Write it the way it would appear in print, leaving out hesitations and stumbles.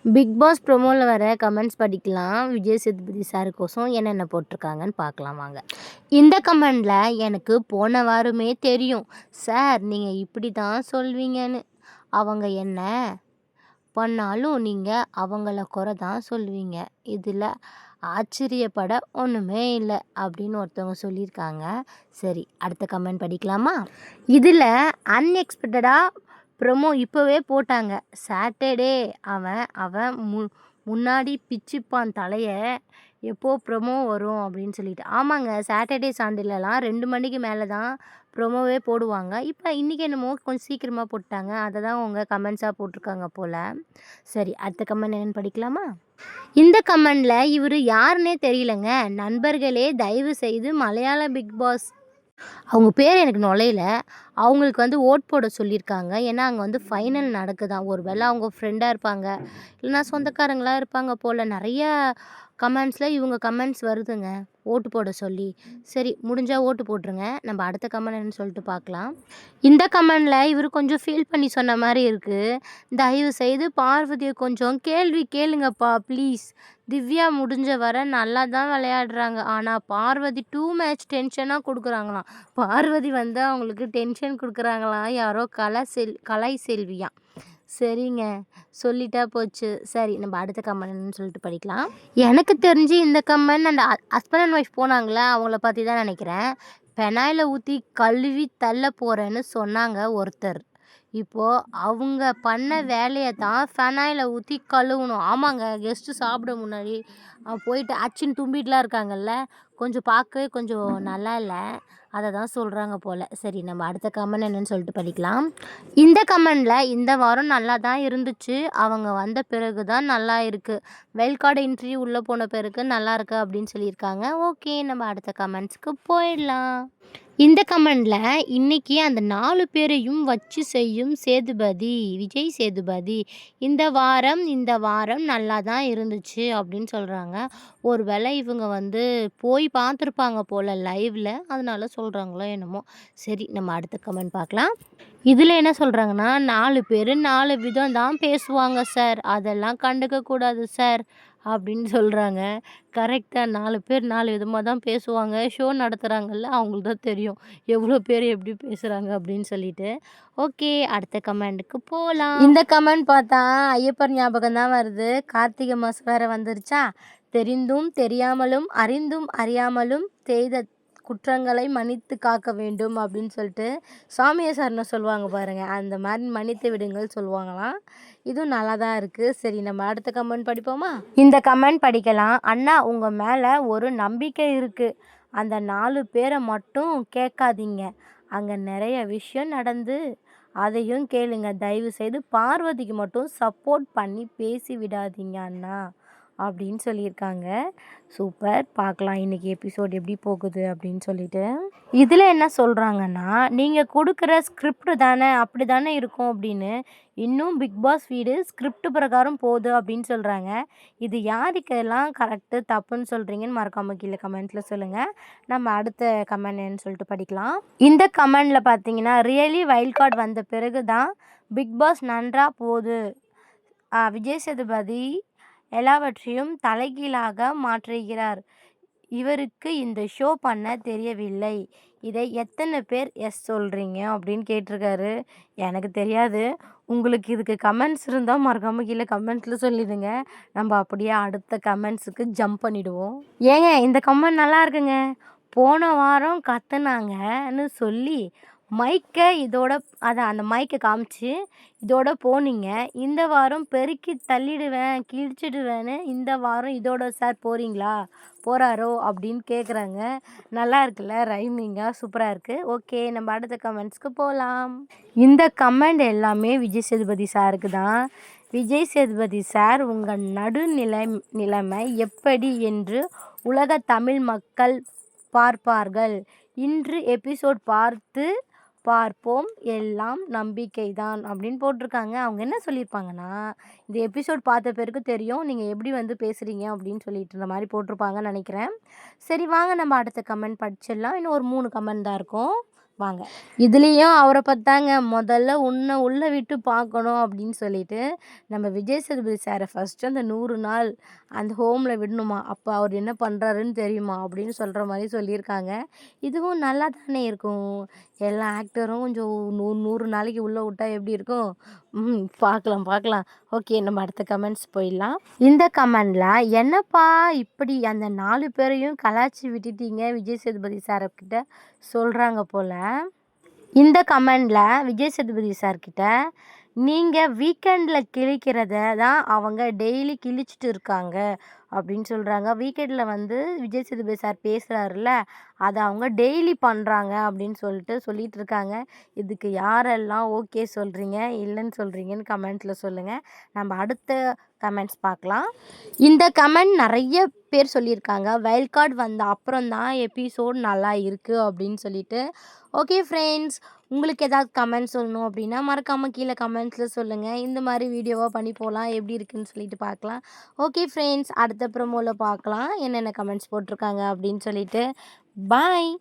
Big pass ப்ரோமோவில் வர comments படிக்கலாம். விஜய் சேதுபதி சாருக்கோசம் என்னென்ன போட்டிருக்காங்கன்னு பார்க்கலாம் வாங்க. இந்த கமெண்டில் எனக்கு போன வாரமே தெரியும் சார், நீங்கள் இப்படி தான் சொல்வீங்கன்னு. அவங்க என்ன பண்ணாலும் நீங்கள் அவங்கள குறை தான் சொல்லுவீங்க. இதில் ஆச்சரியப்பட ஒன்றுமே இல்லை அப்படின்னு ஒருத்தவங்க சொல்லியிருக்காங்க. சரி, அடுத்த கமெண்ட் படிக்கலாமா? இதில் அன்எக்ஸ்பெக்டடாக ப்ரொமோ இப்போவே போட்டாங்க. சாட்டர்டே அவன் அவன் முன்னாடி பிச்சுப்பான் தலையை, எப்போ ப்ரொமோ வரும் அப்படின்னு சொல்லிட்டு. ஆமாங்க, சாட்டர்டே சண்டேலலாம் 2 மணிக்கு மேலே தான் ப்ரொமோவே போடுவாங்க. இப்போ இன்றைக்கி என்னமோ கொஞ்சம் சீக்கிரமாக போட்டாங்க. அதை தான் அவங்க கமெண்ட்ஸாக போட்டிருக்காங்க போல். சரி, அடுத்த கமெண்ட் என்னென்னு படிக்கலாமா? இந்த கமெண்டில் இவர் யாருன்னே தெரியலங்க. நண்பர்களே, தயவு செய்து மலையாள பிக் பாஸ், அவங்க பேர் எனக்கு நுழையில, அவங்களுக்கு ஓட் போட சொல்லியிருக்காங்க. ஏன்னா அங்கே ஃபைனல் நடக்குதான். ஒரு வேளை அவங்க ஃப்ரெண்டாக இருப்பாங்க, இல்லைனா சொந்தக்காரங்களாக இருப்பாங்க போல். நிறைய கமெண்ட்ஸில் இவங்க கமெண்ட்ஸ் வருதுங்க ஓட்டு போட சொல்லி. சரி, முடிஞ்சால் ஓட்டு போட்டுருங்க. நம்ம அடுத்த கமெண்ட் என்னன்னு சொல்லிட்டு பார்க்கலாம். இந்த கமெண்டில் இவர் கொஞ்சம் ஃபீல் பண்ணி சொன்ன மாதிரி இருக்குது. தயவு செய்து பார்வதியை கொஞ்சம் கேள்வி கேளுங்கப்பா ப்ளீஸ். திவ்யா முடிஞ்ச வர நல்லா தான் விளையாடுறாங்க, ஆனால் பார்வதி டூ மேட்ச் டென்ஷனாக கொடுக்குறாங்களாம். பார்வதி அவங்களுக்கு டென்ஷன் கொடுக்குறாங்களாம். யாரோ கலை செல்வியா. சரிங்க, சொல்லிட்டா போச்சு. சரி, நம்ம அடுத்த கமெண்ட்னு சொல்லிட்டு படிக்கலாம். எனக்கு தெரிஞ்சு இந்த கமெண்ட் அந்த ஹஸ்பண்ட் அண்ட் ஒய்ஃப் போனாங்களே அவங்கள பற்றி தான் நினைக்கிறேன். பெனாயில் ஊற்றி கழுவி தள்ள போகிறேன்னு சொன்னாங்க ஒருத்தர். இப்போது அவங்க பண்ண வேலையை தான் ஃபெனாயில் ஊற்றி கழுவணும். ஆமாங்க, கெஸ்ட்டு சாப்பிட முன்னாடி போயிட்டு அச்சின்னு தும்பிட்டுலாம் இருக்காங்கல்ல, கொஞ்சம் பார்க்கவே கொஞ்சம் நல்லா இல்லை. அதை தான் சொல்கிறாங்க போல். சரி, நம்ம அடுத்த கமெண்ட் என்னன்னு சொல்லிட்டு படிக்கலாம். இந்த கமெண்டில் இந்த வாரம் நல்லா தான் இருந்துச்சு, அவங்க வந்த பிறகு தான் நல்லா இருக்குது, வெல்கார்டு இன்டர்வியூ உள்ளே போன பிறகு நல்லா இருக்கு அப்படின்னு சொல்லியிருக்காங்க. ஓகே, நம்ம அடுத்த கமெண்ட்ஸ்க்கு போயிடலாம். இந்த கமெண்டில் இன்றைக்கி அந்த 4 பேரையும் வச்சு செய்யும் விஜய் சேதுபதி, இந்த வாரம் நல்லா தான் இருந்துச்சு அப்படின்னு சொல்கிறாங்க. ஒரு வேளை இவங்க போய் பார்த்துருப்பாங்க போல் லைவில், அதனால சொல்கிறாங்களோ என்னமோ. சரி, நம்ம அடுத்த கமெண்ட் பார்க்கலாம். இதில் என்ன சொல்கிறாங்கன்னா, 4 பேர் 4 விதம் தான் பேசுவாங்க சார், அதெல்லாம் கண்டுக்கக்கூடாது சார் அப்படின்னு சொல்கிறாங்க. கரெக்டாக 4 பேர் 4 விதமாக தான் பேசுவாங்க. ஷோ நடத்துகிறாங்கல்ல, அவங்களுக்கு தான் தெரியும் எவ்வளோ பேர் எப்படி பேசுகிறாங்க அப்படின்னு சொல்லிட்டு. ஓகே, அடுத்த கமெண்ட்டுக்கு போகலாம். இந்த கமெண்ட் பார்த்தா ஐயப்பர் ஞாபகம் தான் வருது. கார்த்திகை மாதம் வேறு வந்துருச்சா. தெரிந்தும் தெரியாமலும் அறிந்தும் அறியாமலும் செய்த குற்றங்களை மன்னித்து காக்க வேண்டும் அப்படின்னு சொல்லிட்டு சாமியை சரணம் சொல்லுவாங்க பாருங்கள், அந்த மாதிரி மன்னித்து விடுங்கள் சொல்லுவாங்களாம். இதுவும் நல்லா தான் இருக்குது. சரி, நம்ம அடுத்த கமெண்ட் படிப்போமா? இந்த கமெண்ட் படிக்கலாம். அண்ணா, உங்கள் மேலே ஒரு நம்பிக்கை இருக்குது, அந்த 4 பேரை மட்டும் கேட்காதீங்க, அங்கே நிறைய விஷயம் நடந்து அதையும் கேளுங்க, தயவு செய்து பார்வதிக்கு மட்டும் சப்போர்ட் பண்ணி பேசி விடாதீங்க அண்ணா அப்படின்னு சொல்லியிருக்காங்க. சூப்பர், பார்க்கலாம் இன்றைக்கி எபிசோட் எப்படி போகுது அப்படின்னு சொல்லிட்டு. இதில் என்ன சொல்கிறாங்கன்னா, நீங்கள் கொடுக்குற ஸ்கிரிப்ட் தானே அப்படி தானே இருக்கும் அப்படின்னு, இன்னும் பிக் பாஸ் வீடு ஸ்கிரிப்ட் பிரகாரம் போகுது அப்படின்னு சொல்கிறாங்க. இது யாருக்கெல்லாம் கரெக்டு தப்புன்னு சொல்கிறீங்கன்னு மறக்காமல் கீழே கமெண்ட்டில் சொல்லுங்கள். நம்ம அடுத்த கமெண்ட் என்னன்னு சொல்லிட்டு படிக்கலாம். இந்த கமெண்டில் பார்த்தீங்கன்னா, ரியலி வைல்ட் கார்டு வந்த பிறகு தான் பிக் பாஸ் நன்றாக போகுது, விஜய் சேதுபதி எல்லாவற்றையும் தலைகீழாக மாற்றுகிறார், இவருக்கு இந்த ஷோ பண்ண தெரியவில்லை, இதை எத்தனை பேர் எஸ் சொல்கிறீங்க அப்படின்னு கேட்டிருக்காரு. எனக்கு தெரியாது, உங்களுக்கு இதுக்கு கமெண்ட்ஸ் இருந்தால் மறக்காமல் கீழே கமெண்ட்ஸில் சொல்லிடுங்க. நம்ம அப்படியே அடுத்த கமெண்ட்ஸுக்கு ஜம்ப் பண்ணிவிடுவோம். ஏங்க, இந்த கமெண்ட் நல்லா இருக்குங்க. போன வாரம் கத்துனாங்கன்னு சொல்லி மைக்கை அந்த மைக்கை காமிச்சு இதோட போனீங்க, இந்த வாரம் பெருக்கி தள்ளிடுவேன் கிழிச்சிடுவேன்னு இந்த வாரம் இதோட சார் போகிறாரோ அப்படின்னு கேட்குறாங்க. நல்லா இருக்குல்ல, ரைமிங்காக சூப்பராக இருக்குது. ஓகே, நம்ம அடுத்த கமெண்ட்ஸ்க்கு போகலாம். இந்த கமெண்ட் எல்லாமே விஜய் சேதுபதி சாருக்கு தான். விஜய் சேதுபதி சார், உங்கள் நிலைமை எப்படி என்று உலக தமிழ் மக்கள் பார்ப்பார்கள், இன்று எபிசோட் பார்ப்போம், எல்லாம் நம்பிக்கை தான் அப்படின்னு போட்டிருக்காங்க. அவங்க என்ன சொல்லியிருப்பாங்கன்னா, இந்த எபிசோட் பார்த்த பிறகு தெரியும் நீங்கள் எப்படி பேசுகிறீங்க அப்படின்னு சொல்லிட்டு இந்த மாதிரி போட்டிருப்பாங்கன்னு நினைக்கிறேன். சரி, வாங்க நம்ம அடுத்த கமெண்ட் படிச்சிடலாம். இன்னும் ஒரு 3 கமெண்ட் தான் இருக்கும். வாங்க. இதுலேயும் அவரை பார்த்தாங்க முதல்ல உன்னை உள்ளே விட்டு பார்க்கணும் அப்படின்னு சொல்லிட்டு நம்ம விஜய் சேதுபதி சாரை ஃபஸ்ட்டு அந்த 100 நாள் அந்த ஹோமில் விடணுமா, அப்போ அவர் என்ன பண்ணுறாருன்னு தெரியுமா அப்படின்னு சொல்கிற மாதிரி சொல்லியிருக்காங்க. இதுவும் நல்லா தானே இருக்கும். எல்லா ஆக்டரும் கொஞ்சம் 100 நாளைக்கு உள்ளே விட்டா எப்படி இருக்கும்? பார்க்கலாம் பார்க்கலாம். ஓகே, நம்ம அடுத்த கமெண்ட்ஸ் போயிடலாம். இந்த கமெண்டில் என்னப்பா இப்படி அந்த 4 பேரையும் கலாய்ச்சி விட்டுட்டீங்க விஜய் சேதுபதி சார்கிட்ட சொல்கிறாங்க போல். இந்த கமெண்டில் விஜய் சேதுபதி சார்கிட்ட நீங்கள் வீக்கெண்டில் கிழிக்கிறத தான் அவங்க டெய்லி கிழிச்சிட்டு இருக்காங்க அப்படின்னு சொல்கிறாங்க. வீக்கெண்டில் வந்து விஜய் சேதுபதி சார் பேசுகிறாருல, அதை அவங்க டெய்லி பண்ணுறாங்க அப்படின்னு சொல்லிட்டு இருக்காங்க. இதுக்கு யாரெல்லாம் ஓகே சொல்கிறீங்க இல்லைன்னு சொல்கிறீங்கன்னு கமெண்ட்டில் சொல்லுங்கள். நம்ம அடுத்த கமெண்ட்ஸ் பார்க்கலாம். இந்த கமெண்ட் நிறைய பேர் சொல்லியிருக்காங்க. வைல்ட் கார்டு வந்த அப்புறம் தான் எபிசோட் நல்லா இருக்குது அப்படின்னு சொல்லிட்டு. ஓகே ஃப்ரெண்ட்ஸ், உங்களுக்கு ஏதாவது கமெண்ட் சொல்லணும் அப்படின்னா மறக்காமல் கீழே கமெண்ட்ஸில் சொல்லுங்கள். இந்த மாதிரி வீடியோவாக பண்ணி போகலாம், எப்படி இருக்குன்னு சொல்லிட்டு பார்க்கலாம். ஓகே ஃப்ரெண்ட்ஸ், அடுத்த ப்ரோமோவில் பார்க்கலாம் என்னென்ன கமெண்ட்ஸ் போட்டிருக்காங்க அப்படின்னு சொல்லிட்டு. பாய்.